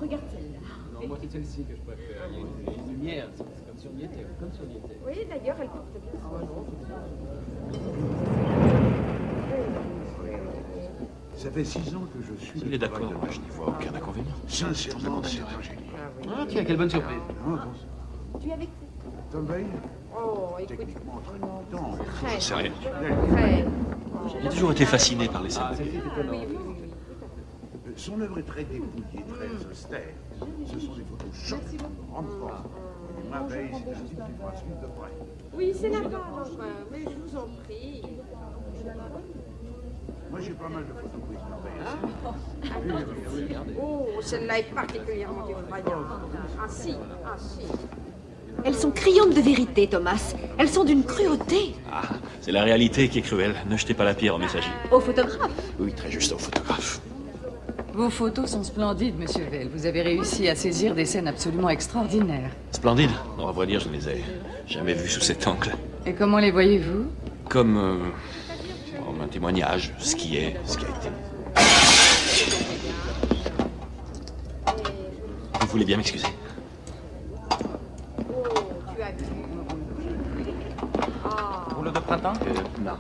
Regarde celle-là. Non, moi c'est celle-ci que je préfère. Il y a une lumière, c'est comme si on y était. Comme si on y était. Oui, d'ailleurs, elle porte bien. Ça fait 6 ans que je suis... S'il est d'accord, moi je n'y vois aucun inconvénient. Sincèrement, c'est un génie. Ah tiens, quelle bonne surprise. Tu es avec Tom Veil, Oh, écoute. techniquement très compétent. Très. C'est rien. Très. J'ai toujours été fasciné par les scènes. Ah, celle-ci est étonnante. Son œuvre est très dépouillée, très austère. Ce sont des photos choquantes, de grande force. Et ma Veil, c'est un type qu'il faudra suivre de près. Oui, c'est là-bas, donc, mais je vous en prie. Moi, j'ai pas mal de photos prises par Veil. Oh, celle-là est particulièrement effrayante. Ah si, ah si. Elles sont criantes de vérité, Thomas. Elles sont d'une cruauté. Ah, c'est la réalité qui est cruelle. Ne jetez pas la pierre au messager. Au photographe. Oui, très juste au photographe. Vos photos sont splendides, monsieur Veil. Vous avez réussi à saisir des scènes absolument extraordinaires. Splendide. Non, à vrai dire, je ne les ai jamais vues sous cet angle. Et comment les voyez-vous? Comme un témoignage, ce qui est, ce qui a été. Vous voulez bien m'excuser? Tu as vu. Rouleau de printemps? Non.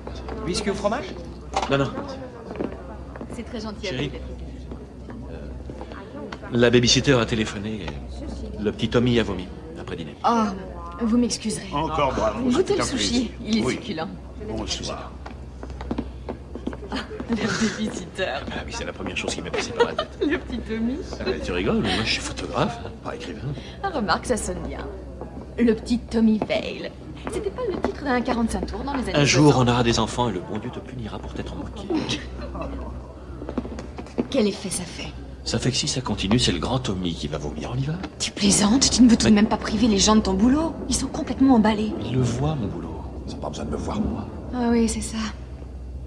Whisky au fromage? Non, non. C'est très gentil à vous Chérie. d'être ici. La babysitter a téléphoné et le petit Tommy a vomi après dîner. Oh, vous m'excuserez. Encore bravo. Goûtez c'est le un sushi. plaisir. Il est Oui. succulent. Bonsoir. Le babysitter. Ah oui, c'est la première chose qui m'est passée par la tête. Le petit Tommy. Ah, tu rigoles, mais moi je suis photographe, hein, pas écrivain. Ah, remarque, ça sonne bien. Le petit Tommy Veil. C'était pas le titre d'un 45 tours dans les années Un jour, 60. on aura des enfants et le bon Dieu te punira pour t'être moqué. Quel effet ça fait? Ça fait que si ça continue, c'est le grand Tommy qui va vomir. On y va? Tu plaisantes? Tu ne veux tout de même pas priver les gens de ton boulot? Ils sont complètement emballés. Il le voit, mon boulot. Ils n'ont pas besoin de me voir, moi. Ah oui, c'est ça.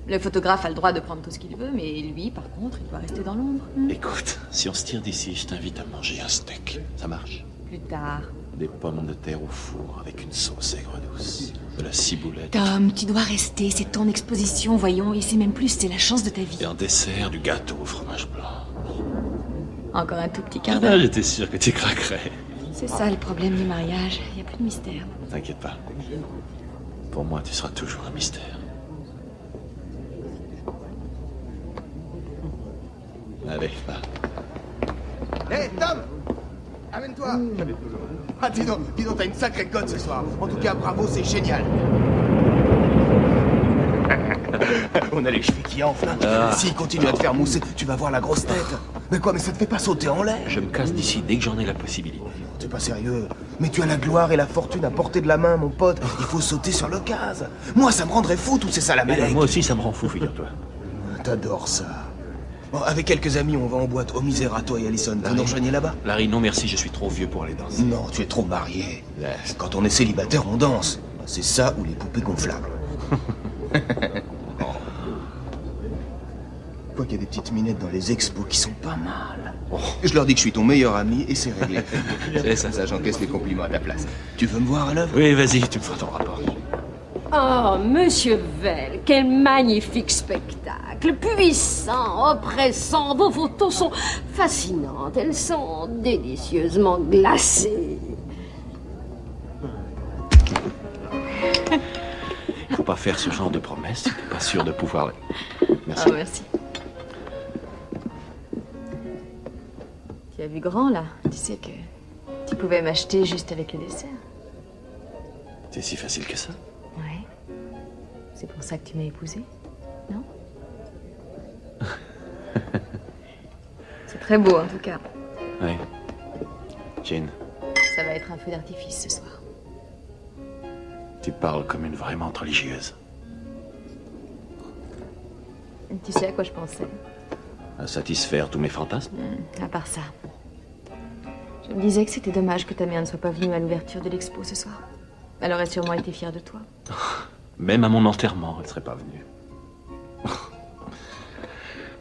Le photographe a le droit de prendre tout ce qu'il veut, mais lui, par contre, il doit rester dans l'ombre. Écoute, si on se tire d'ici, je t'invite à manger un steak. Ça marche? Plus tard. Des pommes de terre au four avec une sauce aigre douce. De la ciboulette. Tom, tu dois rester. C'est ton exposition, voyons. Et c'est même plus, c'est la chance de ta vie. Et en dessert, du gâteau au fromage blanc. Encore un tout petit quart Ah, d'heure. j'étais sûr que tu craquerais. C'est ça le problème du mariage. Il n'y a plus de mystère. T'inquiète pas. Pour moi, tu seras toujours un mystère. Allez, va. Hé, Tom! Amène-toi! Ah, dis donc, t'as une sacrée cote ce soir. En tout cas, bravo, c'est génial. On a les cheveux qui enflent. Hein. S'il continue à te faire mousser, tu vas voir la grosse tête. Mais quoi, mais ça te fait pas sauter en l'air? Je me casse d'ici dès que j'en ai la possibilité. T'es pas sérieux. Mais tu as la gloire et la fortune à portée de la main, mon pote. Il faut sauter sur l'occasion. Moi, ça me rendrait fou, tous ces salamalek. Moi aussi, ça me rend fou, figure-toi. T'adores ça. Bon, avec quelques amis, on va en boîte au Misera, toi et Allison. Vous nous rejoignez là-bas? Larry, non merci, je suis trop vieux pour aller danser. Non, tu es trop marié. Laisse. Quand on est célibataire, on danse. C'est ça ou les poupées gonflables. Quoi qu'il y a des petites minettes dans les expos qui sont pas mal. Je leur dis que je suis ton meilleur ami et c'est réglé. C'est ça. Ça, j'encaisse les compliments à ta place. Tu veux me voir à l'œuvre? Oui, vas-y, tu me feras ton rapport. Oh, monsieur Veil, quel magnifique spectacle. Puissant, oppressant. Vos photos sont fascinantes. Elles sont délicieusement glacées. Faut pas faire ce genre de promesses, t'es pas sûr de pouvoir... Merci. Ah, merci. Tu as vu grand, là. Tu sais que tu pouvais m'acheter juste avec le dessert. C'est si facile que ça? Ouais. C'est pour ça que tu m'as épousée, non? C'est très beau, en tout cas. Oui. Jane, Ça va être un feu d'artifice ce soir. tu parles comme une vraie menthe religieuse. Tu sais à quoi je pensais? À satisfaire tous mes fantasmes? À part ça. Je me disais que c'était dommage que ta mère ne soit pas venue à l'ouverture de l'expo ce soir. Elle aurait sûrement été fière de toi. Même à mon enterrement, elle serait pas venue.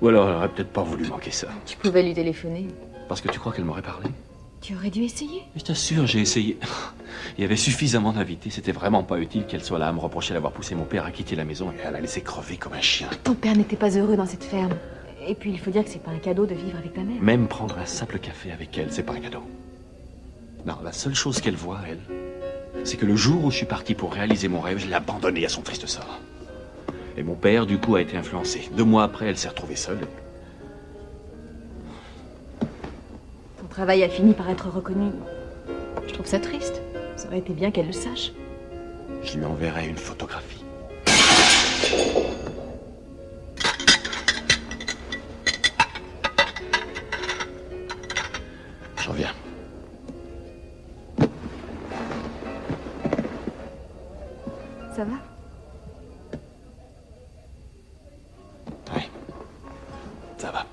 Ou alors, elle aurait peut-être pas voulu manquer ça. Tu pouvais lui téléphoner. Parce que tu crois qu'elle m'aurait parlé? Tu aurais dû essayer. Je t'assure, j'ai essayé. Il y avait suffisamment d'invités, c'était vraiment pas utile qu'elle soit là à me reprocher d'avoir poussé mon père à quitter la maison et à la laisser crever comme un chien. Ton père n'était pas heureux dans cette ferme. Et puis il faut dire que c'est pas un cadeau de vivre avec ta mère. Même prendre un simple café avec elle, c'est pas un cadeau. Non, la seule chose qu'elle voit, elle, c'est que le jour où je suis parti pour réaliser mon rêve, je l'ai abandonnée à son triste sort. Et mon père, du coup, a été influencé. 2 mois après, elle s'est retrouvée seule. Ton travail a fini par être reconnu. Je trouve ça triste. Ça aurait été bien qu'elle le sache. Je lui enverrai une photographie. Je reviens. Ça va? Oui, ça va.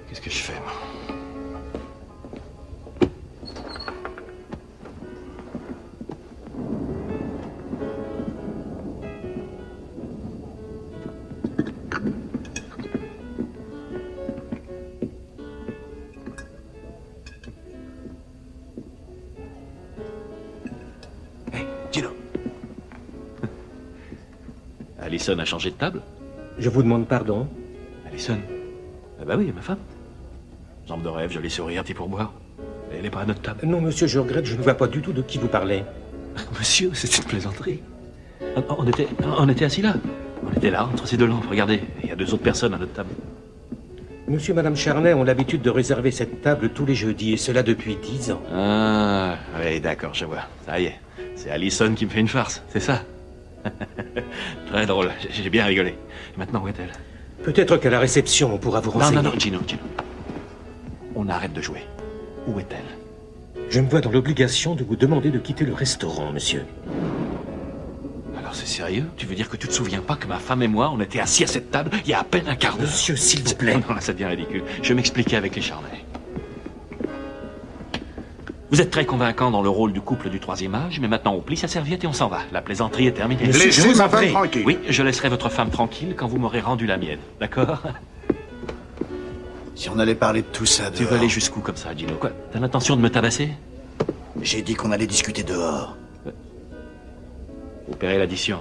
Qu'est-ce que je fais, moi? Hey, Gino. Allison a changé de table? Je vous demande pardon. Allison? Ah bah oui, ma femme. Jambe de rêve, joli sourire, petit pourboire. Elle n'est pas à notre table. Non, monsieur, je regrette, je ne vois pas du tout de qui vous parlez. Monsieur, c'est une plaisanterie. On était assis là. On était là, entre ces 2 lampes. Regardez, il y a 2 autres personnes à notre table. Monsieur et madame Charnay ont l'habitude de réserver cette table tous les jeudis, et cela depuis 10 ans. Ah, oui, d'accord, je vois. Ça y est, c'est Allison qui me fait une farce, c'est ça? Très drôle, j'ai bien rigolé. Et maintenant, où est-elle? Peut-être qu'à la réception, on pourra vous renseigner. Non, Gino. On arrête de jouer. Où est-elle? Je me vois dans l'obligation de vous demander de quitter le restaurant, monsieur. Alors c'est sérieux? Tu veux dire que tu te souviens pas que ma femme et moi, on était assis à cette table il y a à peine un quart d'heure? Monsieur, s'il vous plaît. Non, ça devient ridicule. Je vais m'expliquer avec les Charnay. Vous êtes très convaincant dans le rôle du couple du 3e âge, mais maintenant on plie sa serviette et on s'en va. La plaisanterie est terminée. Laissez ma femme tranquille. Oui, je laisserai votre femme tranquille quand vous m'aurez rendu la mienne. D'accord? Si on allait parler de tout ça Tu dehors... veux aller jusqu'où comme ça, Gino? Quoi? T'as l'intention de me tabasser? J'ai dit qu'on allait discuter dehors. Opérer l'addition.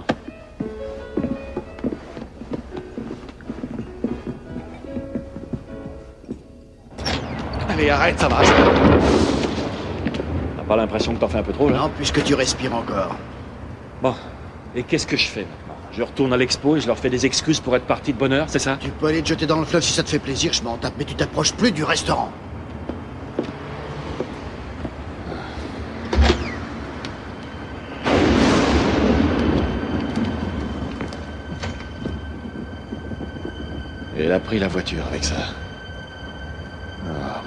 Allez, arrête, ça va. T'as pas l'impression que t'en fais un peu trop, là? Non, puisque tu respires encore. Bon, et qu'est-ce que je fais maintenant? Je retourne à l'expo et je leur fais des excuses pour être parti de bonne heure, c'est ça? Tu peux aller te jeter dans le fleuve si ça te fait plaisir, je m'en tape, mais tu t'approches plus du restaurant. Et elle a pris la voiture avec ça. Ah.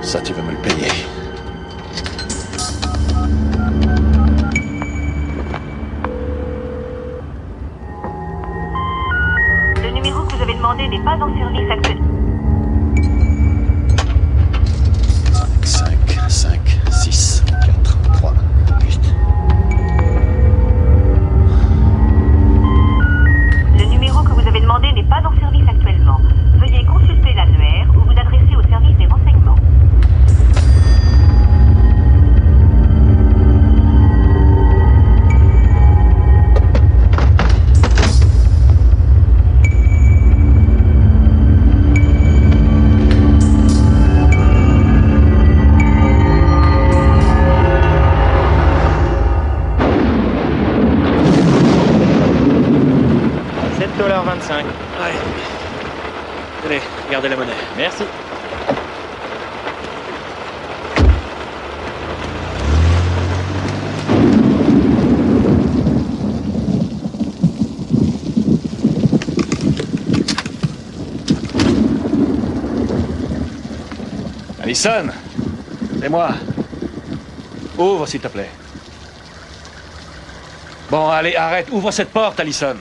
Ça, tu vas me le payer. Le numéro que vous avez demandé n'est pas en service actuellement. 5, 5, 6, 4, 3, 8. Le numéro que vous avez demandé n'est pas en service actuellement. Veuillez consulter l'annuaire ou vous adresser au service des renseignements. $7,25. Ouais. Allez, gardez la monnaie. Merci. Allison, c'est moi. Ouvre, s'il te plaît. Bon, allez, arrête. Ouvre cette porte, Allison.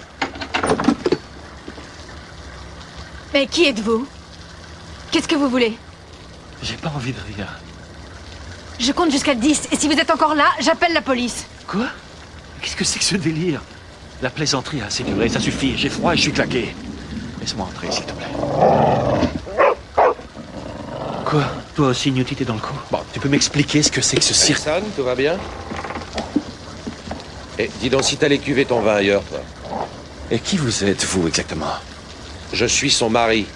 Mais qui êtes-vous? Qu'est-ce que vous voulez? J'ai pas envie de rire. Je compte jusqu'à 10, et si vous êtes encore là, j'appelle la police. Quoi? Qu'est-ce que c'est que ce délire? La plaisanterie a assez duré, ça suffit. J'ai froid et je suis claqué. Laisse-moi entrer, s'il te plaît. Quoi? Toi aussi, Newty, t'es dans le coup? Bon, tu peux m'expliquer ce que c'est que ce cirque? Allison, tout va bien? Et dis donc si t'allais cuver ton vin ailleurs, toi. Et qui vous êtes, vous, exactement? Je suis son mari.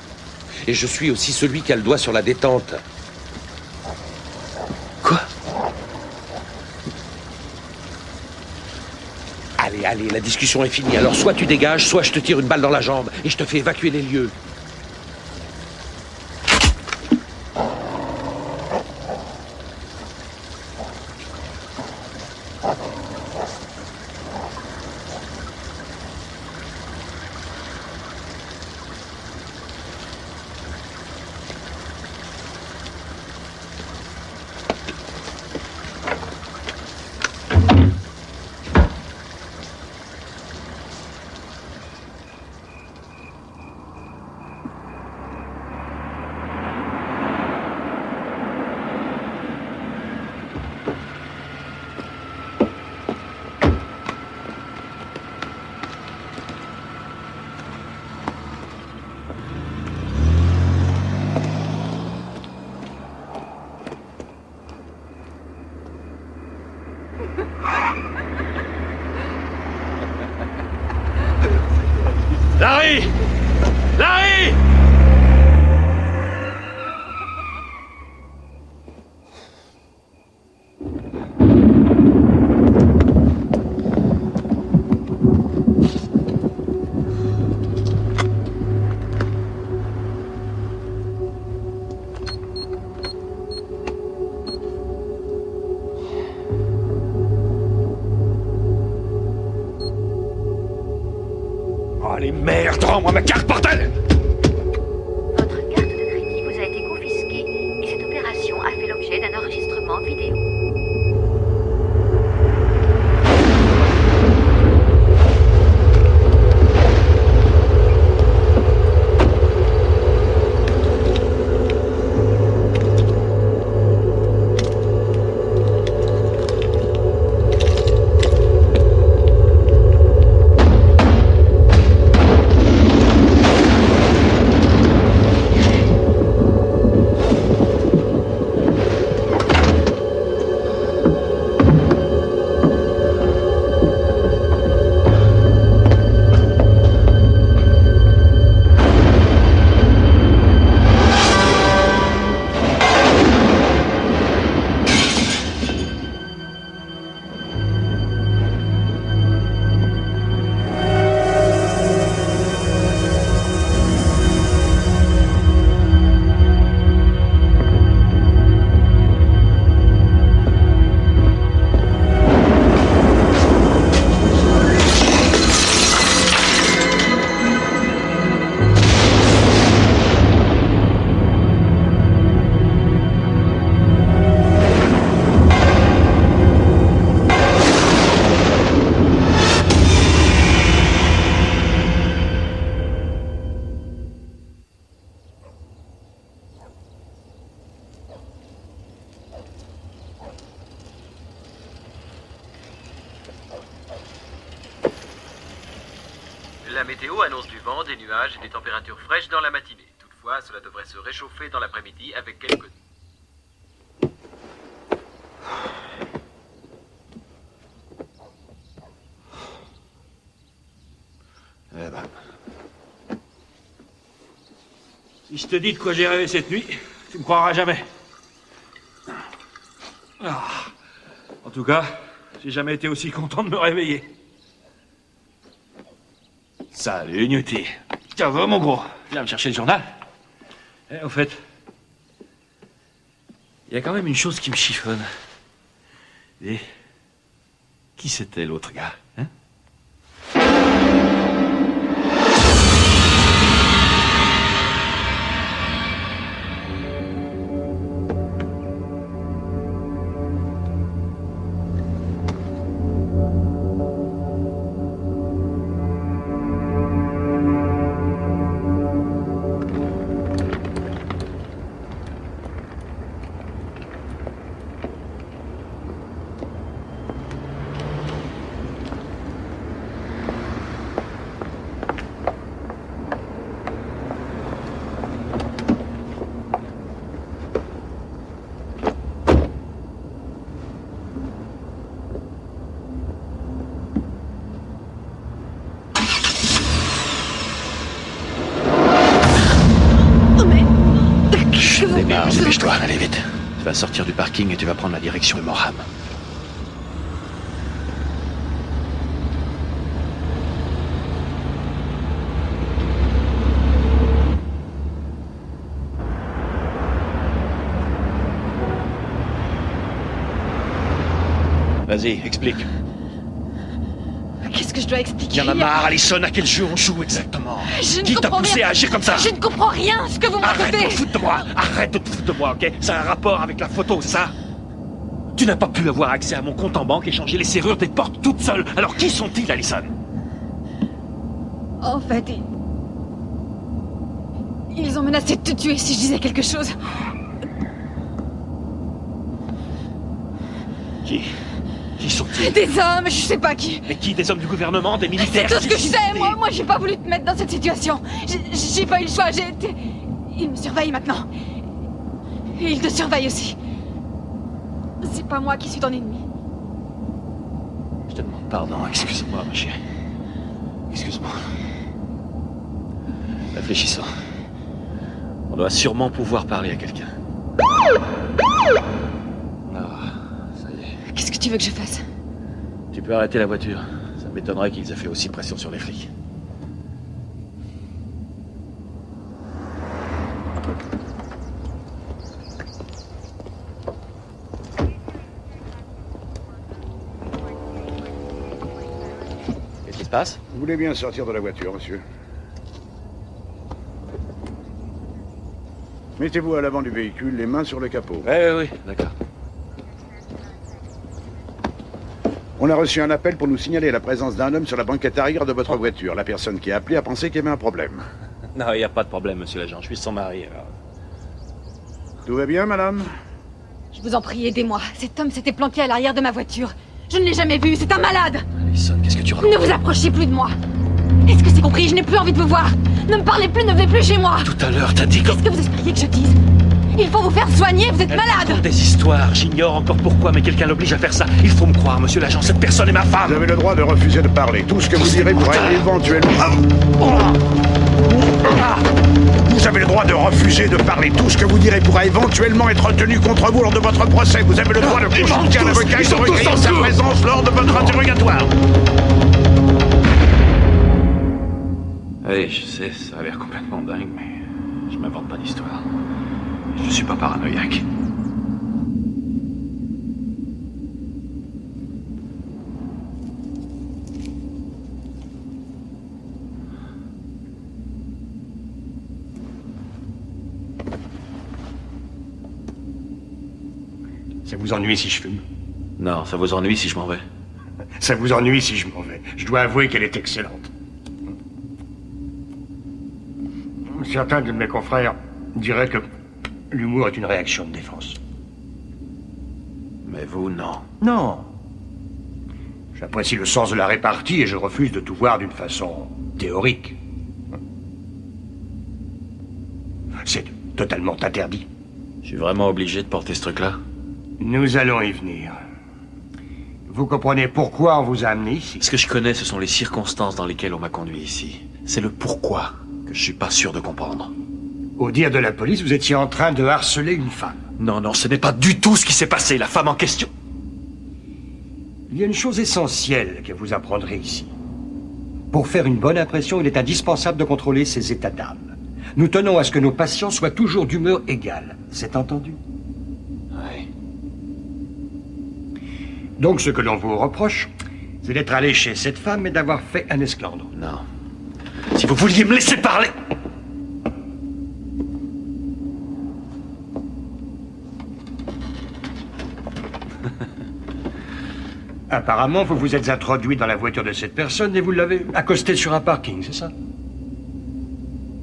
Et je suis aussi celui qui a le doigt sur la détente. Quoi? Allez, allez, la discussion est finie. Alors soit tu dégages, soit je te tire une balle dans la jambe et je te fais évacuer les lieux. Larry! Larry! Oh les merdes! Rends-moi ma carte, bordel! Votre carte de crédit vous a été confisquée et cette opération a fait l'objet d'un enregistrement vidéo. La météo annonce du vent, des nuages et des températures fraîches dans la matinée. Toutefois, cela devrait se réchauffer dans l'après-midi avec quelques... Eh ben... Si je te dis de quoi j'ai rêvé cette nuit, tu me croiras jamais. Ah. En tout cas, j'ai jamais été aussi content de me réveiller. Salut, Newty. Tiens, va, mon gros. Viens me chercher le journal. Eh, au fait, il y a quand même une chose qui me chiffonne. Et qui c'était l'autre gars, hein? sortir du parking et tu vas prendre la direction de Morham. Vas-y, explique. Qu'est-ce que je dois expliquer? Il y en a marre, Allison, à quel jeu on joue exactement? Je ne Qui t'a comprends poussé rien. à agir comme ça? Je ne comprends rien, ce que vous me Arrête de racontez. te foutre de moi! Arrête de te foutre de moi, ok? C'est un rapport avec la photo, c'est ça? Tu n'as pas pu avoir accès à mon compte en banque et changer les serrures des portes toute seule. Alors qui sont-ils, Allison? En fait, ils ont menacé de te tuer si je disais quelque chose. Qui sont-ils? Des hommes, je sais pas qui. Mais qui? Des hommes du gouvernement? Des militaires? C'est tout ce que je Qui- sais. Moi, j'ai pas voulu te mettre dans cette situation. J'ai pas eu le choix. Ils me surveillent maintenant. Et ils te surveillent aussi. C'est pas moi qui suis ton ennemi. Je te demande pardon, excuse-moi, ma chérie. Excuse-moi. Réfléchissons. On doit sûrement pouvoir parler à quelqu'un. Ah, ça y est. Qu'est-ce que tu veux que je fasse? Tu peux arrêter la voiture. Ça m'étonnerait qu'ils aient fait aussi pression sur les flics. Qu'est-ce qui se passe? Vous voulez bien sortir de la voiture, monsieur? Mettez-vous à l'avant du véhicule, les mains sur le capot. Oui, d'accord. On a reçu un appel pour nous signaler la présence d'un homme sur la banquette arrière de votre voiture. La personne qui a appelé a pensé qu'il y avait un problème. Non, il n'y a pas de problème, monsieur l'agent. Je suis son mari, alors. Tout va bien, madame? Je vous en prie, aidez-moi. Cet homme s'était planqué à l'arrière de ma voiture. Je ne l'ai jamais vu. C'est un malade. Allison, qu'est-ce que tu racontes? Ne vous approchez plus de moi. Est-ce que c'est compris? Je n'ai plus envie de vous voir. Ne me parlez plus, ne venez plus chez moi. Tout à l'heure, t'as dit Qu'est-ce que vous espériez que je dise? Il faut vous faire soigner, vous êtes Elle malade. raconte des histoires, j'ignore encore pourquoi, mais quelqu'un l'oblige à faire ça. Il faut me croire, monsieur l'agent, cette personne est ma femme. Vous avez le droit de refuser de parler. Tout ce que vous direz pourrait éventuellement... Vous avez le droit de refuser de parler. Tout ce que vous direz pourra éventuellement être tenu contre vous lors de votre procès. Vous avez le droit de consulter un avocat et de recueillir sa présence lors de votre interrogatoire. Oui, je sais, ça a l'air complètement dingue, mais je m'invente pas d'histoire. Je suis pas paranoïaque. Ça vous ennuie si je fume? Non, ça vous ennuie si je m'en vais. Ça vous ennuie si je m'en vais. Je dois avouer qu'elle est excellente. Certains de mes confrères diraient que l'humour est une réaction de défense. Mais vous, non. Non. J'apprécie le sens de la répartie et je refuse de tout voir d'une façon théorique. C'est totalement interdit. Je suis vraiment obligé de porter ce truc-là? Nous allons y venir. Vous comprenez pourquoi on vous a amené ici? Ce que je connais, ce sont les circonstances dans lesquelles on m'a conduit ici. C'est le pourquoi que je suis pas sûr de comprendre. Au dire de la police, vous étiez en train de harceler une femme. Non, ce n'est pas du tout ce qui s'est passé. La femme en question... Il y a une chose essentielle que vous apprendrez ici. Pour faire une bonne impression, il est indispensable de contrôler ses états d'âme. Nous tenons à ce que nos patients soient toujours d'humeur égale. C'est entendu? Oui. Donc ce que l'on vous reproche, c'est d'être allé chez cette femme et d'avoir fait un esclandre. Non. Si vous vouliez me laisser parler... Apparemment, vous vous êtes introduit dans la voiture de cette personne et vous l'avez accostée sur un parking, c'est ça?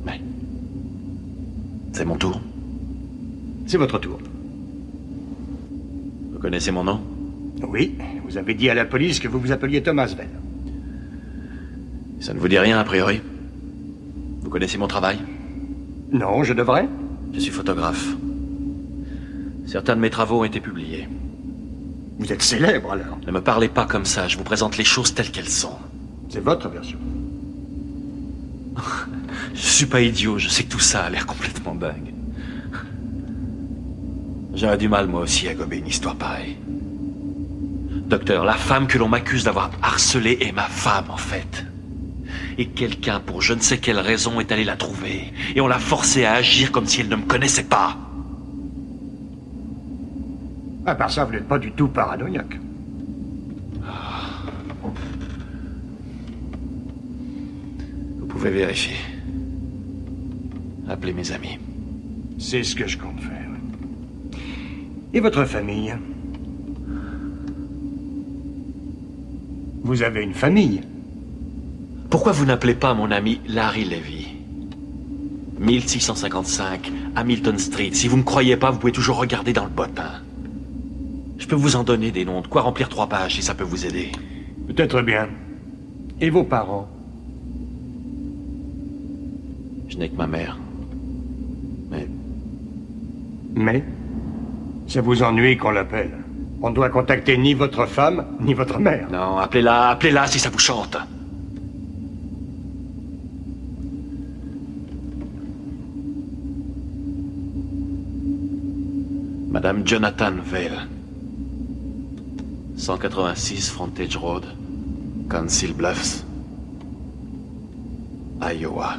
Oui. C'est mon tour. C'est votre tour. Vous connaissez mon nom? Oui, vous avez dit à la police que vous vous appeliez Thomas Bell. Ça ne vous dit rien, a priori? Vous connaissez mon travail? Non, je devrais? Je suis photographe. Certains de mes travaux ont été publiés. Vous êtes célèbre, alors? Ne me parlez pas comme ça, je vous présente les choses telles qu'elles sont. C'est votre version. Je suis pas idiot, je sais que tout ça a l'air complètement dingue. J'aurais du mal, moi aussi, à gober une histoire pareille. Docteur, la femme que l'on m'accuse d'avoir harcelée est ma femme, en fait. Et quelqu'un, pour je ne sais quelle raison, est allé la trouver. Et on l'a forcée à agir comme si elle ne me connaissait pas. À part ça, vous n'êtes pas du tout paranoïaque. Vous pouvez vérifier. Appelez mes amis. C'est ce que je compte faire. Et votre famille? Vous avez une famille? Pourquoi vous n'appelez pas mon ami Larry Levy? 1655, Hamilton Street. Si vous ne croyez pas, vous pouvez toujours regarder dans le bottin. Je peux vous en donner des noms, de quoi remplir 3 pages, si ça peut vous aider. Peut-être bien. Et vos parents? Je n'ai que ma mère. Mais ça vous ennuie qu'on l'appelle. On ne doit contacter ni votre femme, ni votre mère. Non, appelez-la si ça vous chante. Madame Jonathan Vale. 186 Frontage Road, Council Bluffs, Iowa.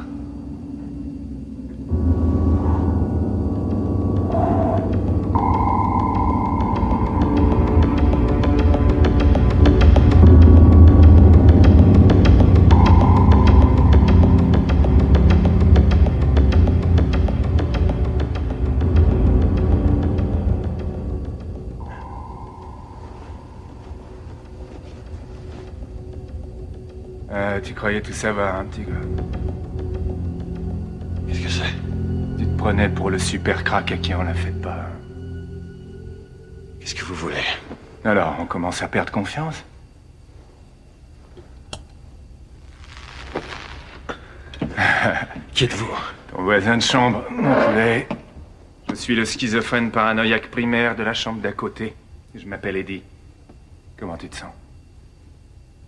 Tu croyais tout savoir, hein, petit gars? Qu'est-ce que c'est? Tu te prenais pour le super crack à qui on la fait pas. Qu'est-ce que vous voulez? Alors, on commence à perdre confiance? Qui êtes-vous? Ton voisin de chambre, mon poulet. Je suis le schizophrène paranoïaque primaire de la chambre d'à côté. Je m'appelle Eddie. Comment tu te sens?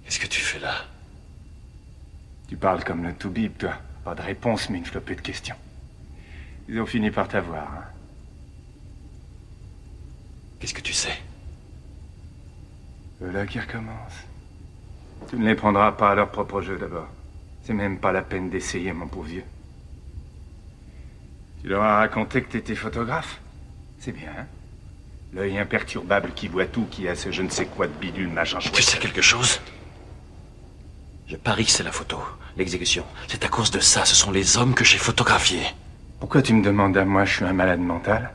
Qu'est-ce que tu fais là? Tu parles comme le toubib, toi. Pas de réponse, mais une flopée de questions. Ils ont fini par t'avoir, hein. Qu'est-ce que tu sais? Voilà qui recommence. Tu ne les prendras pas à leur propre jeu, d'abord. C'est même pas la peine d'essayer, mon pauvre vieux. Tu leur as raconté que t'étais photographe? C'est bien, hein? L'œil imperturbable qui voit tout, qui a ce je ne sais quoi de bidule, machin chouette. Tu sais quelque chose? Je parie que c'est la photo, l'exécution. C'est à cause de ça, ce sont les hommes que j'ai photographiés. Pourquoi tu me demandes à moi, je suis un malade mental?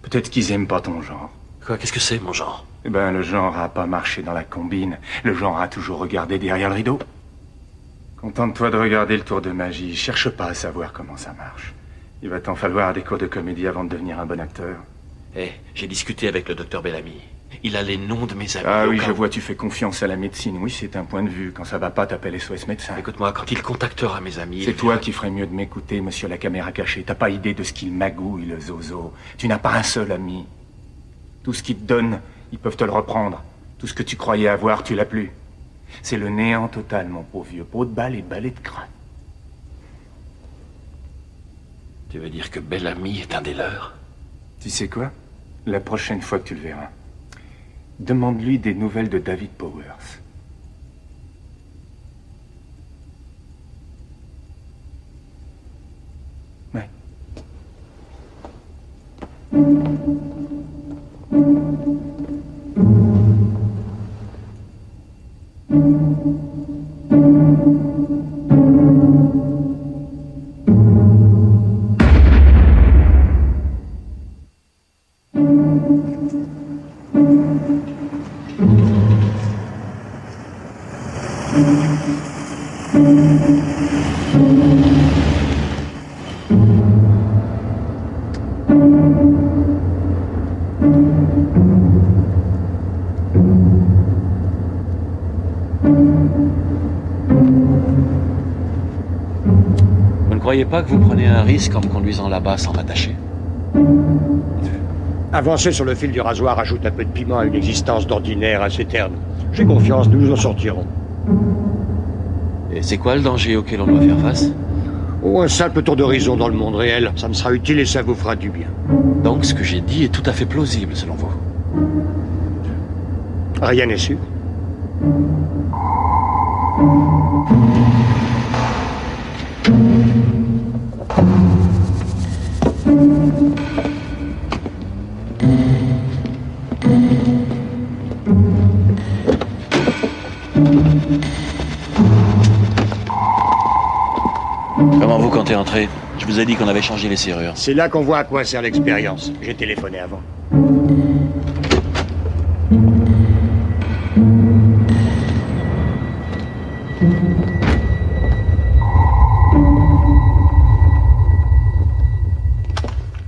Peut-être qu'ils aiment pas ton genre. Quoi, qu'est-ce que c'est, mon genre? Eh ben, le genre a pas marché dans la combine. Le genre a toujours regardé derrière le rideau. Contente-toi de regarder le tour de magie. Cherche pas à savoir comment ça marche. Il va t'en falloir des cours de comédie avant de devenir un bon acteur. J'ai discuté avec le docteur Bellamy. Il a les noms de mes amis. Ah oui, je vois, tu fais confiance à la médecine. Oui, c'est un point de vue. Quand ça va pas, t'appelles SOS médecin. Écoute-moi, quand il contactera mes amis... C'est toi qui ferais mieux de m'écouter, monsieur la caméra cachée. T'as pas idée de ce qu'il magouille, le zozo. Tu n'as pas un seul ami. Tout ce qu'il te donne, ils peuvent te le reprendre. Tout ce que tu croyais avoir, tu l'as plus. C'est le néant total, mon pauvre vieux. Peau de balle et balai de crâne. Tu veux dire que Bellamy est un des leurs? Tu sais quoi? La prochaine fois que tu le verras, demande-lui des nouvelles de David Powers. Ouais. Vous ne croyez pas que vous prenez un risque en me conduisant là-bas sans m'attacher? Avancer sur le fil du rasoir ajoute un peu de piment à une existence d'ordinaire assez terne. J'ai confiance, nous nous en sortirons. Et c'est quoi le danger auquel on doit faire face? Oh, un simple tour d'horizon dans le monde réel. Ça me sera utile et ça vous fera du bien. Donc, ce que j'ai dit est tout à fait plausible, selon vous. Rien n'est sûr. Comment vous comptez entrer? Je vous ai dit qu'on avait changé les serrures. C'est là qu'on voit à quoi sert l'expérience. J'ai téléphoné avant.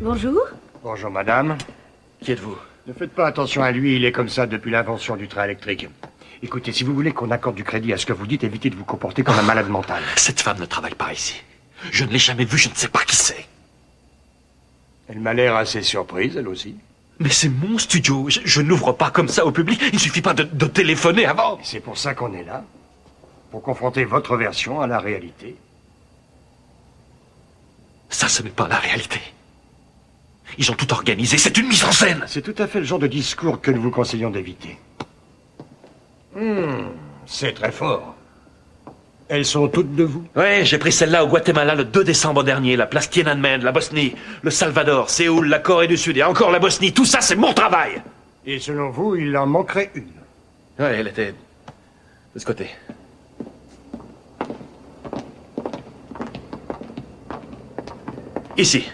Bonjour. Bonjour, madame. Qui êtes-vous? Ne faites pas attention à lui, il est comme ça depuis l'invention du train électrique. Écoutez, si vous voulez qu'on accorde du crédit à ce que vous dites, évitez de vous comporter comme un malade mental. Cette femme ne travaille pas ici. Je ne l'ai jamais vue, je ne sais pas qui c'est. Elle m'a l'air assez surprise, elle aussi. Mais c'est mon studio. Je n'ouvre pas comme ça au public. Il ne suffit pas de téléphoner avant. C'est pour ça qu'on est là. Pour confronter votre version à la réalité. Ça, ce n'est pas la réalité. Ils ont tout organisé. C'est une mise en scène. C'est tout à fait le genre de discours que nous vous conseillons d'éviter. C'est très fort. Elles sont toutes de vous? Oui, j'ai pris celle-là au Guatemala le 2 décembre dernier, la place Tiananmen, la Bosnie, le Salvador, Séoul, la Corée du Sud et encore la Bosnie. Tout ça, c'est mon travail. Et selon vous, il en manquerait une? Oui, elle était de ce côté. Ici.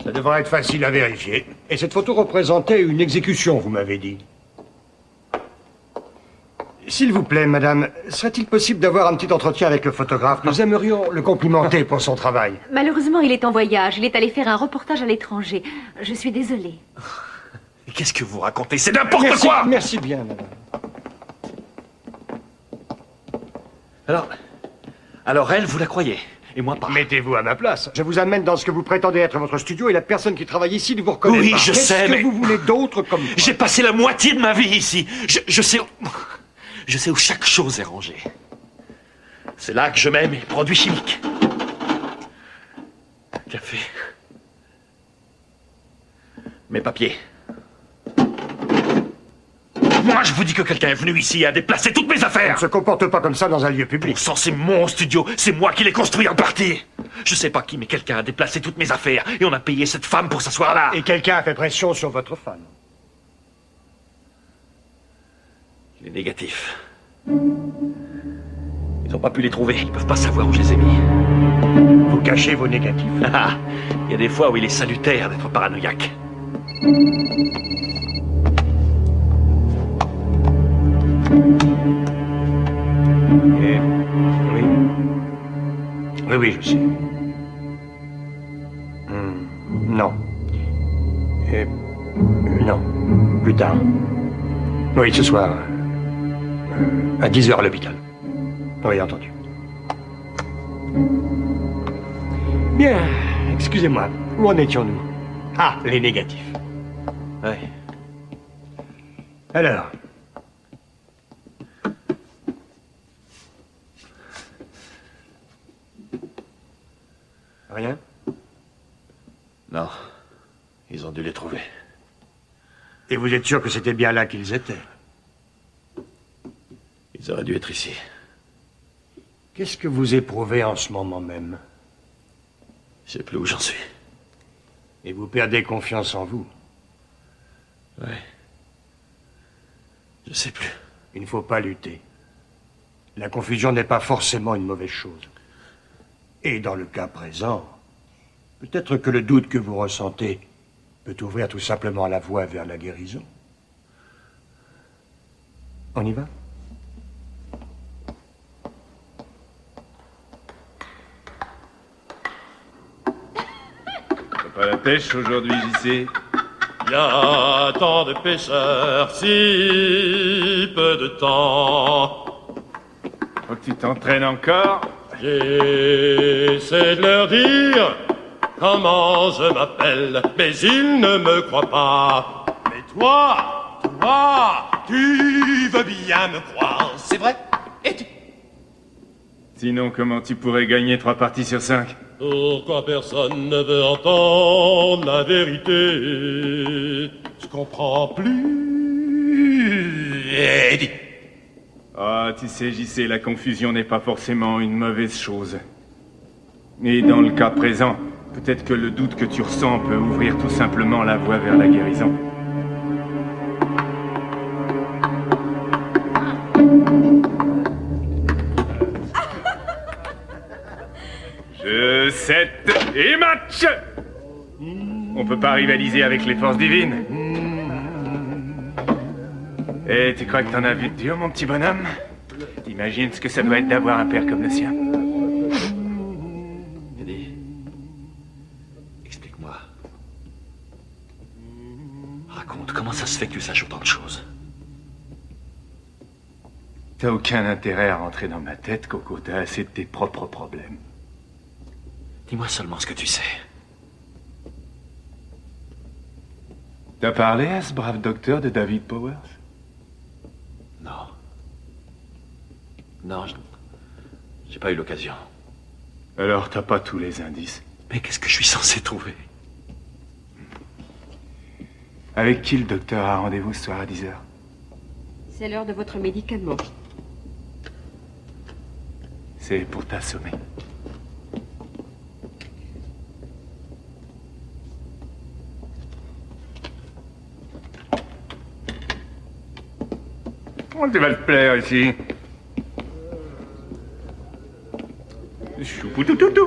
Ça devrait être facile à vérifier. Et cette photo représentait une exécution, vous m'avez dit. S'il vous plaît, madame, serait-il possible d'avoir un petit entretien avec le photographe? Nous aimerions le complimenter pour son travail. Malheureusement, il est en voyage. Il est allé faire un reportage à l'étranger. Je suis désolée. Qu'est-ce que vous racontez? C'est n'importe quoi! Merci bien, madame. Alors elle, vous la croyez? Et moi pas. Mettez-vous à ma place. Je vous amène dans ce que vous prétendez être votre studio et la personne qui travaille ici ne vous reconnaît pas. Oui, je sais, mais... Qu'est-ce que vous voulez d'autre comme... J'ai passé la moitié de ma vie ici. Je sais... Je sais où chaque chose est rangée. C'est là que je mets mes produits chimiques. Café. Mes papiers. Moi, je vous dis que quelqu'un est venu ici et a déplacé toutes mes affaires. On ne se comporte pas comme ça dans un lieu public. Bon sang, c'est mon studio. C'est moi qui l'ai construit en partie. Je sais pas qui, mais quelqu'un a déplacé toutes mes affaires. Et on a payé cette femme pour s'asseoir là. Et quelqu'un a fait pression sur votre femme. Les négatifs. Ils n'ont pas pu les trouver. Ils peuvent pas savoir où je les ai mis. Vous cachez vos négatifs. Ah, il y a des fois où il est salutaire d'être paranoïaque. Oui, je sais. Non. Non. Plus tard. Oui, ce soir. À 10h à l'hôpital. Oui, entendu. Bien, excusez-moi. Où en étions-nous? Ah, les négatifs. Oui. Alors. Rien? Non. Ils ont dû les trouver. Et vous êtes sûr que c'était bien là qu'ils étaient? Ils auraient dû être ici. Qu'est-ce que vous éprouvez en ce moment même? Je sais plus où j'en suis. Et vous perdez confiance en vous? Oui. Je sais plus. Il ne faut pas lutter. La confusion n'est pas forcément une mauvaise chose. Et dans le cas présent, peut-être que le doute que vous ressentez peut ouvrir tout simplement la voie vers la guérison. On y va? C'est pas la pêche aujourd'hui, JC? Il y a tant de pêcheurs, si peu de temps. Faut que tu t'entraînes encore? J'essaie de leur dire comment je m'appelle, mais ils ne me croient pas. Mais toi, tu veux bien me croire, c'est vrai? Et tu... Sinon, comment tu pourrais gagner 3 parties sur 5? Pourquoi personne ne veut entendre la vérité? Je comprends plus. Eddie. Ah, tu sais, JC, la confusion n'est pas forcément une mauvaise chose. Et dans le cas présent, peut-être que le doute que tu ressens peut ouvrir tout simplement la voie vers la guérison. Jeu 7 et match! On peut pas rivaliser avec les forces divines. Et tu crois que t'en as vu de dur, mon petit bonhomme? T'imagines ce que ça doit être d'avoir un père comme le sien? Eddie, explique-moi. Raconte, comment ça se fait que tu saches autant de choses? T'as aucun intérêt à rentrer dans ma tête, Coco. T'as assez de tes propres problèmes. Dis-moi seulement ce que tu sais. T'as parlé à ce brave docteur de David Powers? Non. Non, j'ai pas eu l'occasion. Alors t'as pas tous les indices. Mais qu'est-ce que je suis censé trouver? Avec qui le docteur a rendez-vous ce soir à 10h? C'est l'heure de votre médicament. C'est pour t'assommer. Oh, tu vas te plaire ici. Choupoutoutou.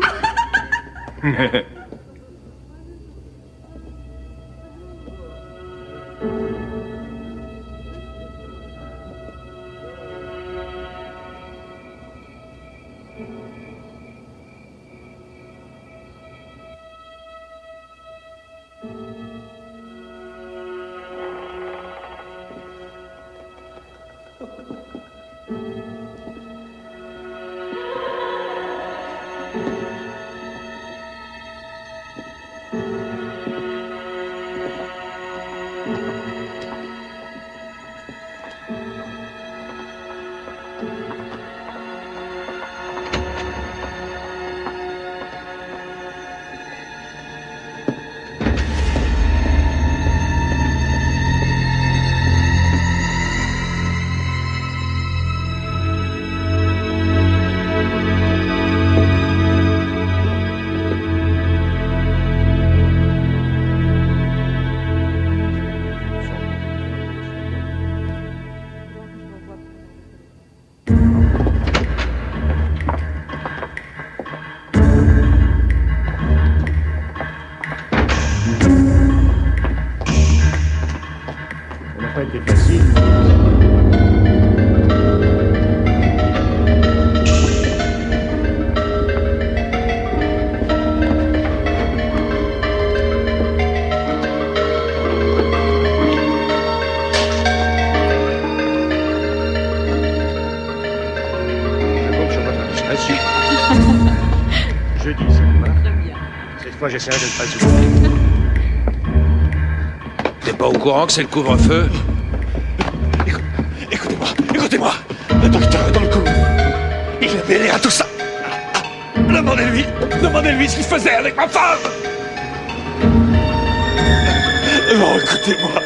Jeudi, ça vous va? Cette fois, j'essaierai de ne pas oublier. T'es pas au courant que c'est le couvre-feu? Écoutez-moi, le docteur est dans le coup. Il est mêlé à tout ça. Demandez-lui ce qu'il faisait avec ma femme. Non, écoutez-moi.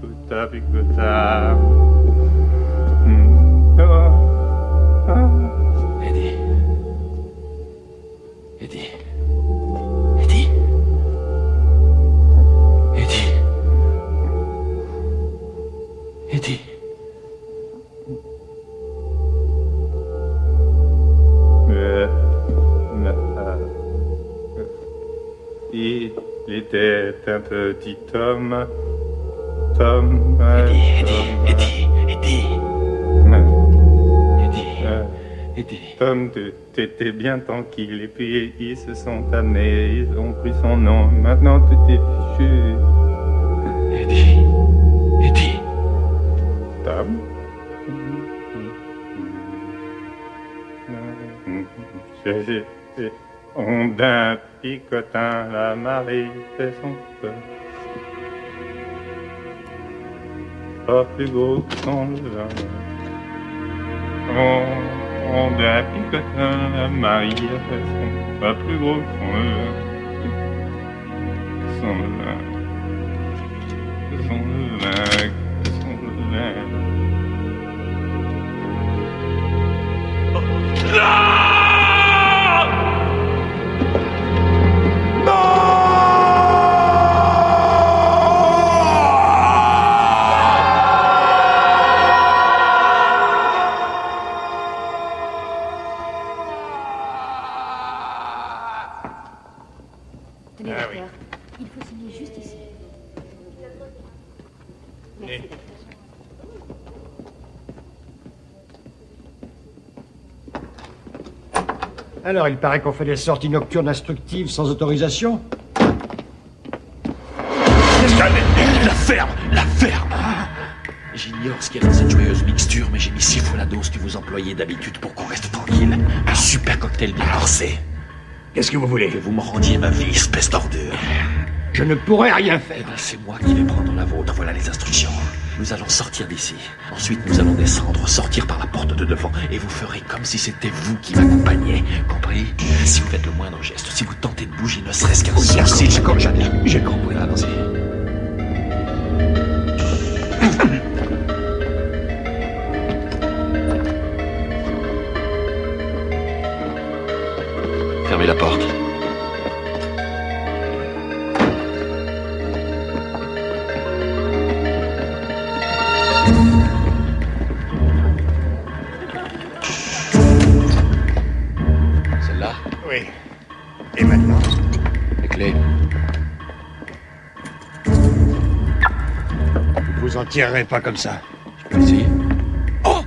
picota, picota. Eddie. Eddie. Eddie. Eddie. Eddie. Il était un petit homme. Tom. Eddie. Tom, t'étais bien tranquille. Et puis ils se sont amenés. Ils ont pris son nom. Maintenant tout est fichu. Eddie. Eddie. Tom. On d'un picotin, la Marie fait son peur. Pas plus gros que son levain. On d'un picotin, la Marie fait son pas plus gros que son levain. Son levain. Son levain. Son levain. Tenez, docteur. Il faut signer juste ici. Merci, docteur. Alors, il paraît qu'on fait des sorties nocturnes instructives sans autorisation? La ferme! La ferme! J'ignore ce qu'il y a dans cette joyeuse mixture, mais j'ai mis 6 fois la dose que vous employez d'habitude pour qu'on reste tranquille. Un super cocktail bien corsé. Qu'est-ce que vous voulez? Que vous me rendiez ma vie, espèce d'ordure. Je ne pourrais rien faire. Eh ben, c'est moi qui vais prendre la vôtre, voilà les instructions. Nous allons sortir d'ici. Ensuite, nous allons descendre, sortir par la porte de devant, et vous ferez comme si c'était vous qui m'accompagniez. Compris? Si vous faites le moindre geste, si vous tentez de bouger ne serait-ce qu'un sourcil, j'ai compris. Allons-y. Fermez la porte. Celle-là? Oui. Et maintenant? Les clés. Vous en tirerez pas comme ça. Je peux essayer. Oh!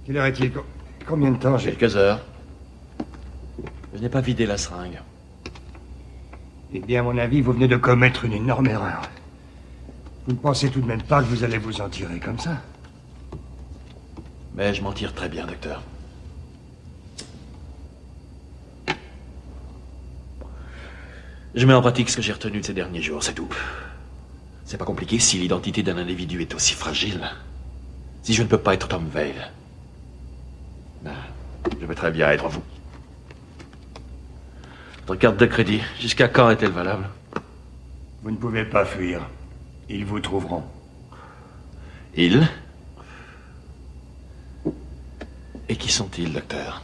Quelle heure est-il? Combien de temps j'ai? Quelques heures. Je n'ai pas vidé la seringue. Eh bien, à mon avis, vous venez de commettre une énorme erreur. Vous ne pensez tout de même pas que vous allez vous en tirer comme ça? Mais je m'en tire très bien, docteur. Je mets en pratique ce que j'ai retenu de ces derniers jours, c'est tout. C'est pas compliqué si l'identité d'un individu est aussi fragile. Si je ne peux pas être Tom Vale, ben, je peux très bien être vous. Votre carte de crédit, jusqu'à quand est-elle valable? Vous ne pouvez pas fuir. Ils vous trouveront. Ils? Et qui sont-ils, docteur?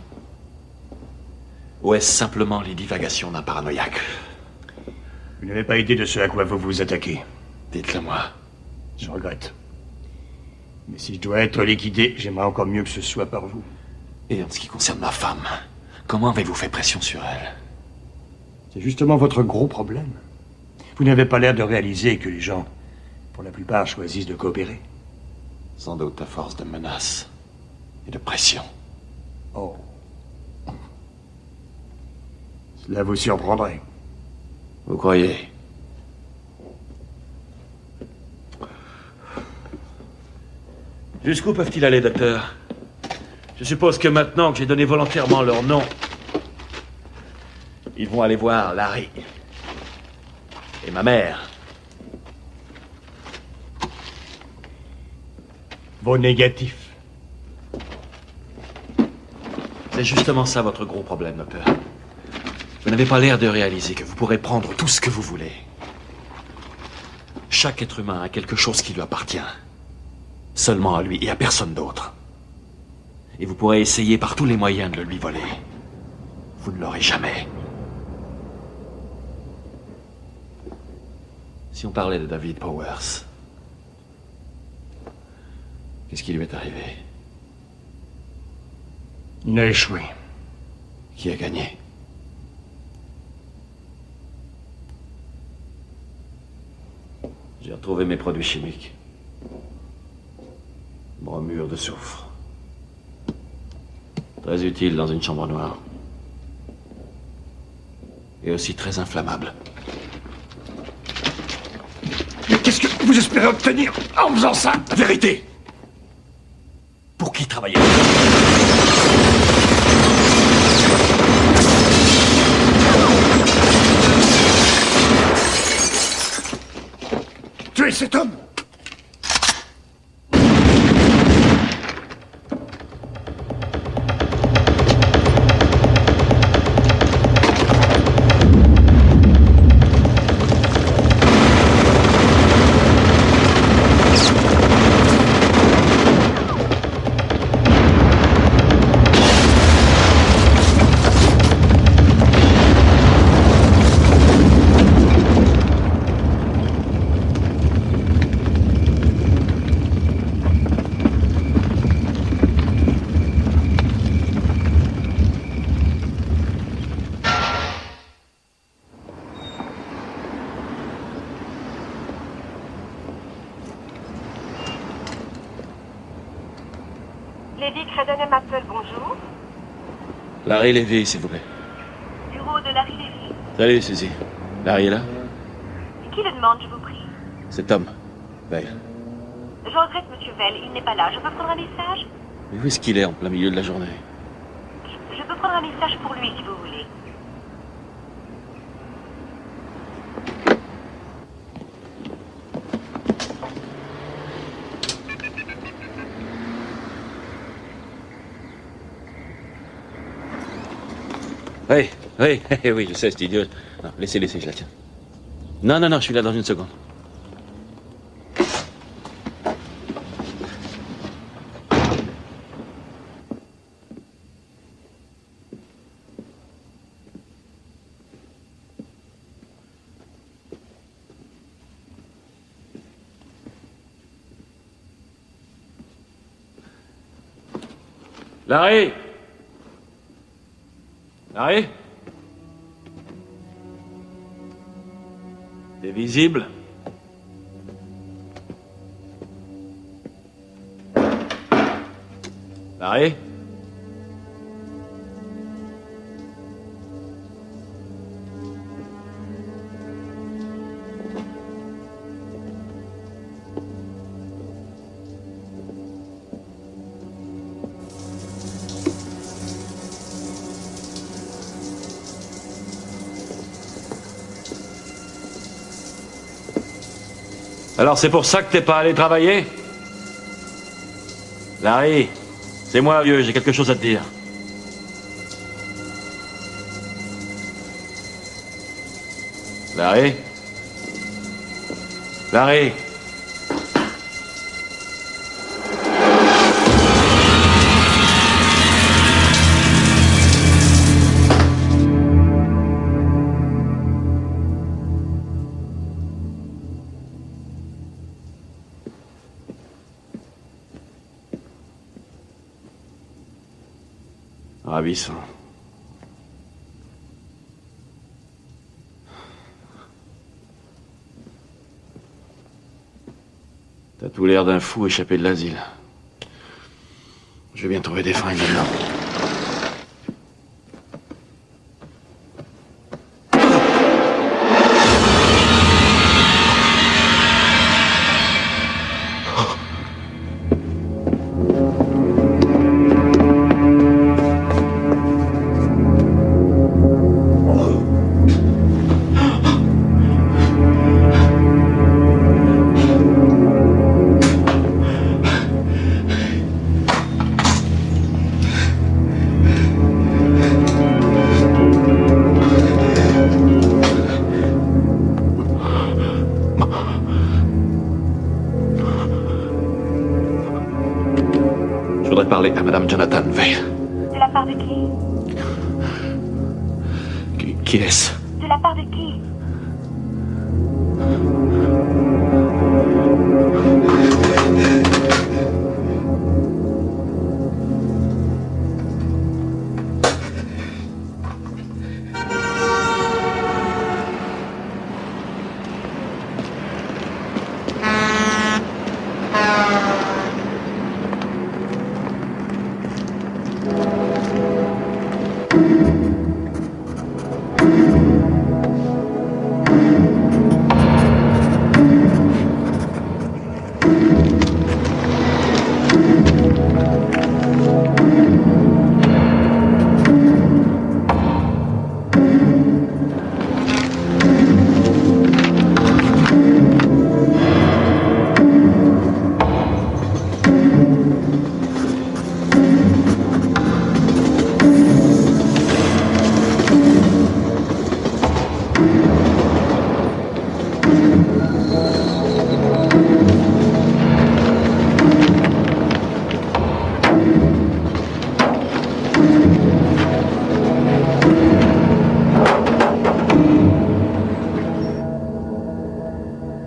Ou est-ce simplement les divagations d'un paranoïaque? Vous n'avez pas idée de ce à quoi vous vous attaquez. Dites-le moi. Je regrette. Mais si je dois être liquidé, j'aimerais encore mieux que ce soit par vous. Et en ce qui concerne ma femme, comment avez-vous fait pression sur elle? C'est justement votre gros problème. Vous n'avez pas l'air de réaliser que les gens, pour la plupart, choisissent de coopérer. Sans doute à force de menaces et de pression. Oh. Cela vous surprendrait. Vous croyez? Jusqu'où peuvent-ils aller, docteur? Je suppose que maintenant que j'ai donné volontairement leur nom, ils vont aller voir Larry. Et ma mère. Vos négatifs. C'est justement ça votre gros problème, docteur. Vous n'avez pas l'air de réaliser que vous pourrez prendre tout ce que vous voulez. Chaque être humain a quelque chose qui lui appartient. Seulement à lui et à personne d'autre. Et vous pourrez essayer par tous les moyens de le lui voler. Vous ne l'aurez jamais. Si on parlait de David Powers, qu'est-ce qui lui est arrivé? Il a échoué. Qui a gagné? J'ai retrouvé mes produits chimiques. Bromure de soufre. Très utile dans une chambre noire. Et aussi très inflammable. Mais qu'est-ce que vous espérez obtenir en faisant ça? La vérité! Pour qui travaillez? Tuez cet homme! Lady Credden Maple, bonjour. Larry Levy, s'il vous plaît. Bureau de Larry Levy. Salut, Suzy. Larry est là? Qui le demande, je vous prie? C'est Tom. Veille. Je regrette, monsieur Vell, il n'est pas là. Je peux prendre un message? Mais où est-ce qu'il est en plein milieu de la journée? Je peux prendre un message pour lui, si vous voulez. Oui, je sais, c'est idiot. Non, laissez, je la tiens. Non, je suis là dans une seconde. Larry? Larry? T'es visible? Larry? Alors c'est pour ça que t'es pas allé travailler? Larry, c'est moi, vieux, j'ai quelque chose à te dire. Larry? Larry? Ravissant. T'as tout l'air d'un fou échappé de l'asile. Je vais bien trouver des fringues maintenant. Je voudrais parler à Madame Jonathan Vale. De la part de qui? Qui est-ce? De la part de qui?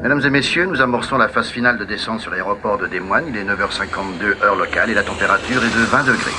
Mesdames et messieurs, nous amorçons la phase finale de descente sur l'aéroport de Des Moines. Il est 9h52 heure locale et la température est de 20 degrés.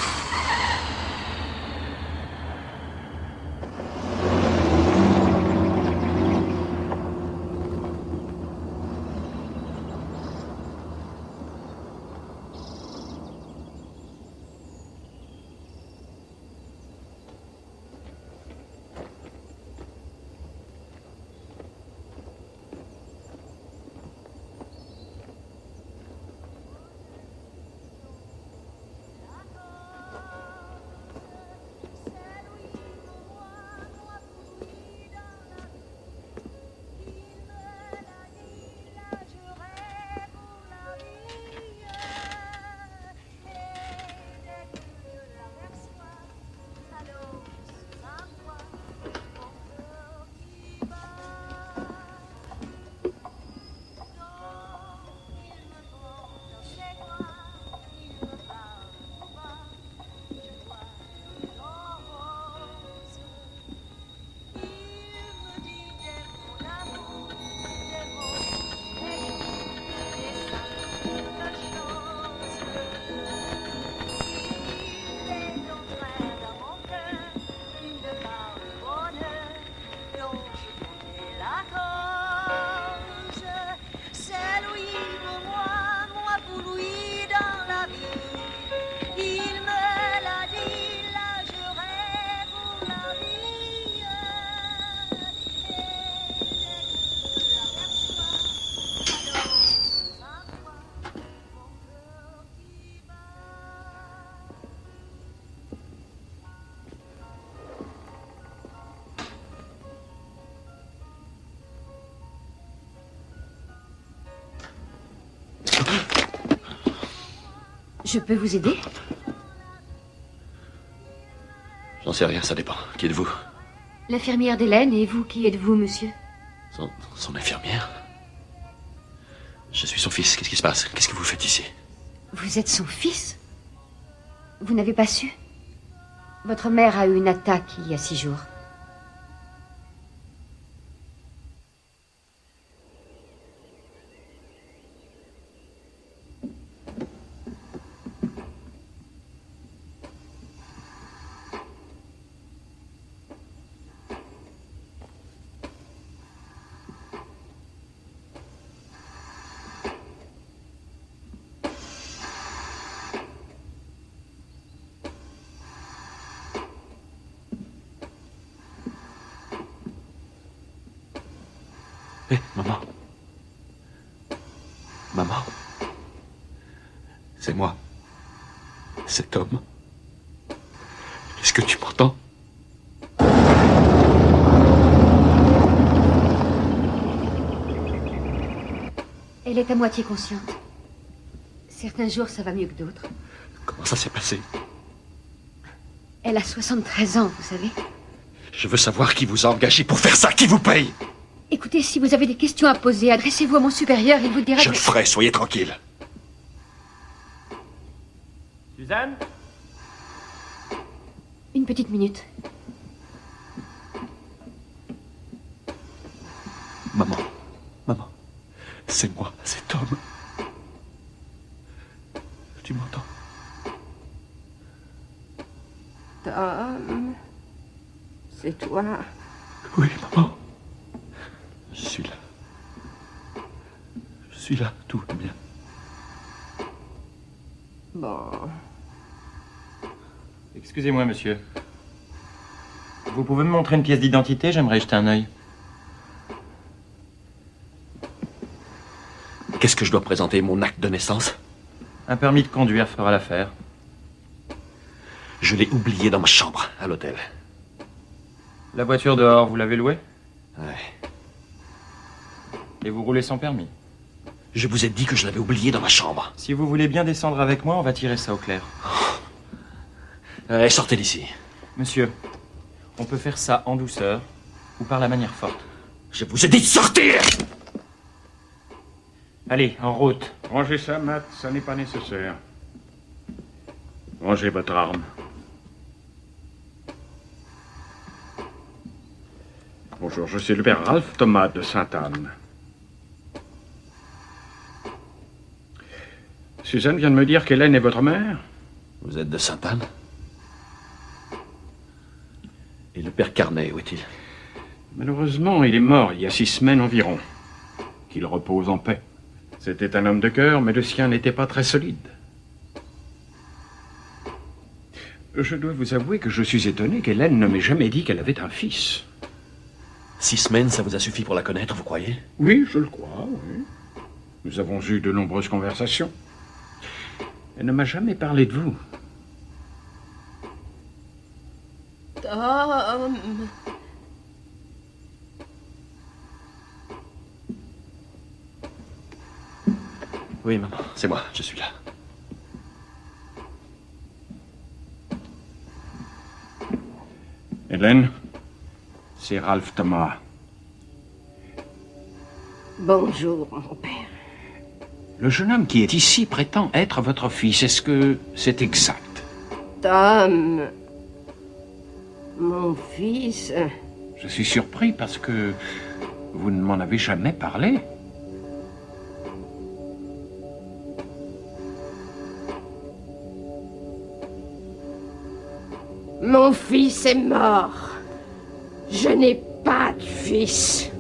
Je peux vous aider? J'en sais rien, ça dépend. Qui êtes-vous? L'infirmière d'Hélène, et vous, qui êtes-vous, monsieur? Son infirmière? Je suis son fils. Qu'est-ce qui se passe? Qu'est-ce que vous faites ici? Vous êtes son fils? Vous n'avez pas su? Votre mère a eu une attaque il y a 6 jours. Hé, maman. Maman. C'est moi. Cet homme. Est-ce que tu m'entends? Elle est à moitié consciente. Certains jours, ça va mieux que d'autres. Comment ça s'est passé? Elle a 73 ans, vous savez. Je veux savoir qui vous a engagé pour faire ça, qui vous paye. Écoutez, si vous avez des questions à poser, adressez-vous à mon supérieur, il vous dira... Je le ferai, soyez tranquille. Suzanne? Une petite minute. Maman, maman, c'est moi, cet homme. Tu m'entends? Tom, c'est toi. Oui, maman. Je suis là. Je suis là, tout va bien. Bon. Excusez-moi, monsieur. Vous pouvez me montrer une pièce d'identité? J'aimerais jeter un œil. Qu'est-ce que je dois présenter? Mon acte de naissance? Un permis de conduire fera l'affaire. Je l'ai oublié dans ma chambre, à l'hôtel. La voiture dehors, vous l'avez louée? Ouais. Et vous roulez sans permis? Je vous ai dit que je l'avais oublié dans ma chambre. Si vous voulez bien descendre avec moi, on va tirer ça au clair. Sortez d'ici. Monsieur, on peut faire ça en douceur ou par la manière forte. Je vous ai dit de sortir! Allez, en route. Rangez ça, Matt, ça n'est pas nécessaire. Rangez votre arme. Bonjour, je suis le père Ralph Thomas de Sainte-Anne. Suzanne vient de me dire qu'Hélène est votre mère? Vous êtes de Sainte-Anne? Et le père Carnet, où est-il? Malheureusement, il est mort il y a 6 semaines environ. Qu'il repose en paix. C'était un homme de cœur, mais le sien n'était pas très solide. Je dois vous avouer que je suis étonné qu'Hélène ne m'ait jamais dit qu'elle avait un fils. 6 semaines, ça vous a suffi pour la connaître, vous croyez? Oui, je le crois, oui. Nous avons eu de nombreuses conversations. Elle ne m'a jamais parlé de vous. Tom. Oui, maman, c'est moi, je suis là. Hélène, c'est Ralph Thomas. Bonjour, mon père. Le jeune homme qui est ici prétend être votre fils. Est-ce que c'est exact? Tom. Mon fils. Je suis surpris parce que vous ne m'en avez jamais parlé. Mon fils est mort. Je n'ai pas de fils.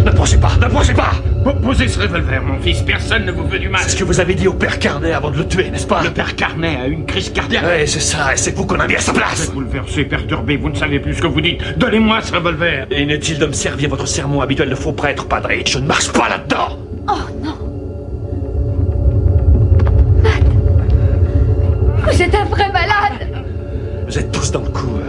Ne pensez pas, ne pensez pas! Posez ce revolver, mon fils, personne ne vous veut du mal. C'est ce que vous avez dit au père Carnet avant de le tuer, n'est-ce pas? Le père Carnet a eu une crise cardiaque. Oui, c'est ça, et c'est vous qu'on a mis à sa place. Vous êtes bouleversé, perturbé, vous ne savez plus ce que vous dites. Donnez-moi ce revolver. Et inutile de me servir votre sermon habituel de faux prêtre, padre. Je ne marche pas là-dedans. Oh non! Matt! Vous êtes un vrai malade! Vous êtes tous dans le coup.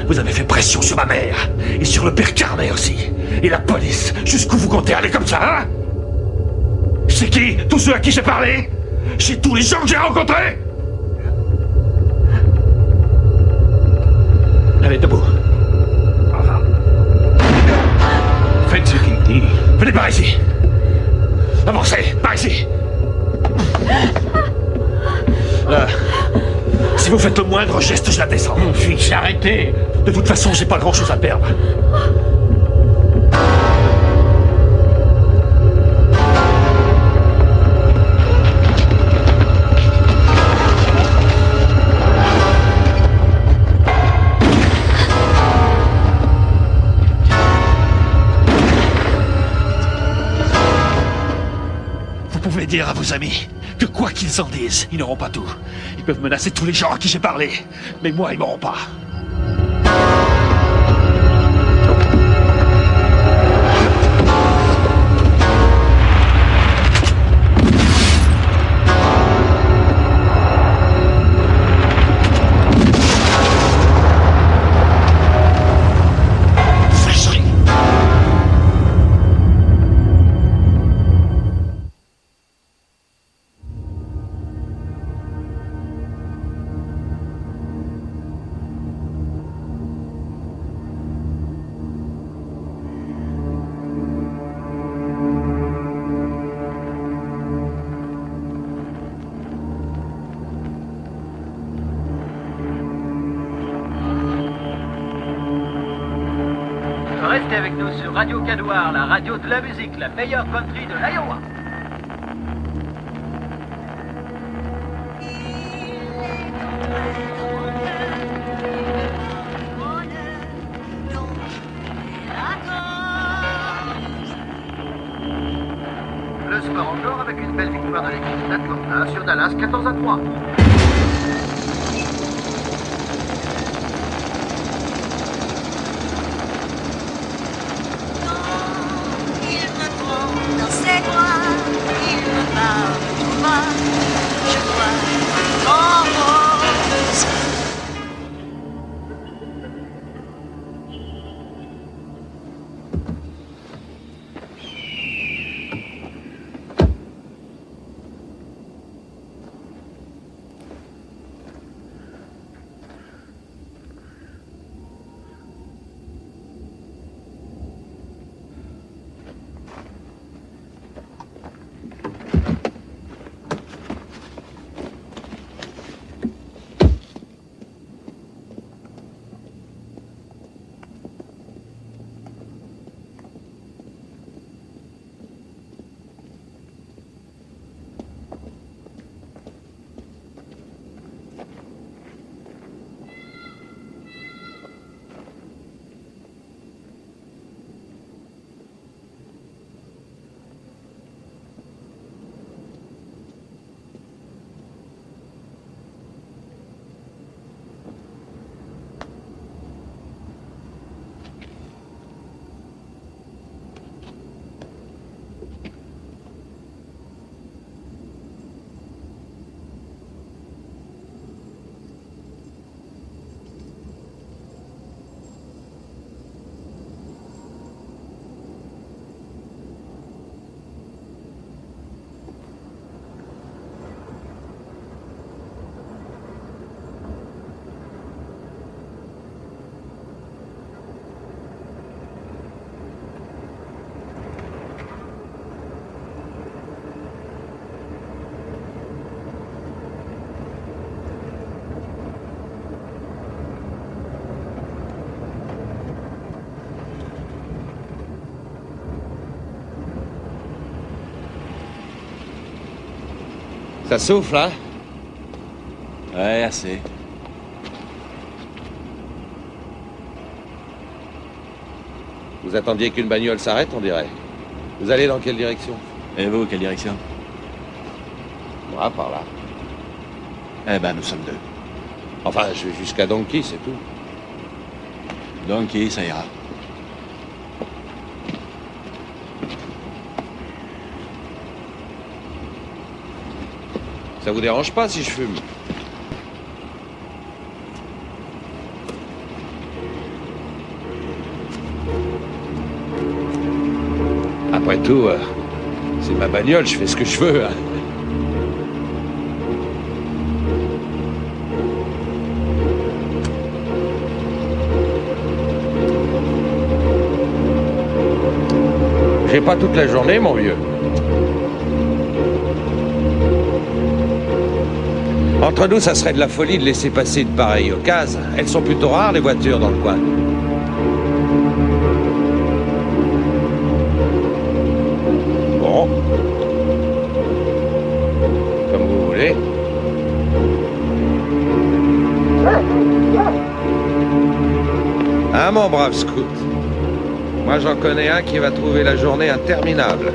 Vous avez fait pression sur ma mère. Et sur le père Carnet aussi. Et la police. Jusqu'où vous comptez aller comme ça, hein? C'est qui? Tous ceux à qui j'ai parlé? C'est tous les gens que j'ai rencontrés? Allez, debout. Faites ce qu'il dit. Venez par ici. Avancez, par ici. Là. Si vous faites le moindre geste, je la descends. Mon fils, arrêtez. De toute façon, j'ai pas grand-chose à perdre. pouvez dire à vos amis que quoi qu'ils en disent, ils n'auront pas tout. Ils peuvent menacer tous les gens à qui j'ai parlé, mais moi, ils m'auront pas. Restez avec nous sur Radio Cadouar, la radio de la musique, la meilleure country de l'Iowa. Le sport encore avec une belle victoire de l'équipe d'Atlanta sur Dallas 14-3. Dans ses bras, il me parle tout bas, je vois en rose. Ça souffle, hein? Ouais, assez. Vous attendiez qu'une bagnole s'arrête, on dirait. Vous allez dans quelle direction? Et vous, quelle direction? Moi, par là. Eh ben, nous sommes deux. Enfin, je vais jusqu'à Donkey, c'est tout. Donkey, ça ira. Ça vous dérange pas si je fume? Après tout, c'est ma bagnole, je fais ce que je veux. Hein. J'ai pas toute la journée, mon vieux. Entre nous, ça serait de la folie de laisser passer une pareille occasion. Elles sont plutôt rares, les voitures, dans le coin. Bon. Comme vous voulez. Hein, mon brave scout? Moi, j'en connais un qui va trouver la journée interminable.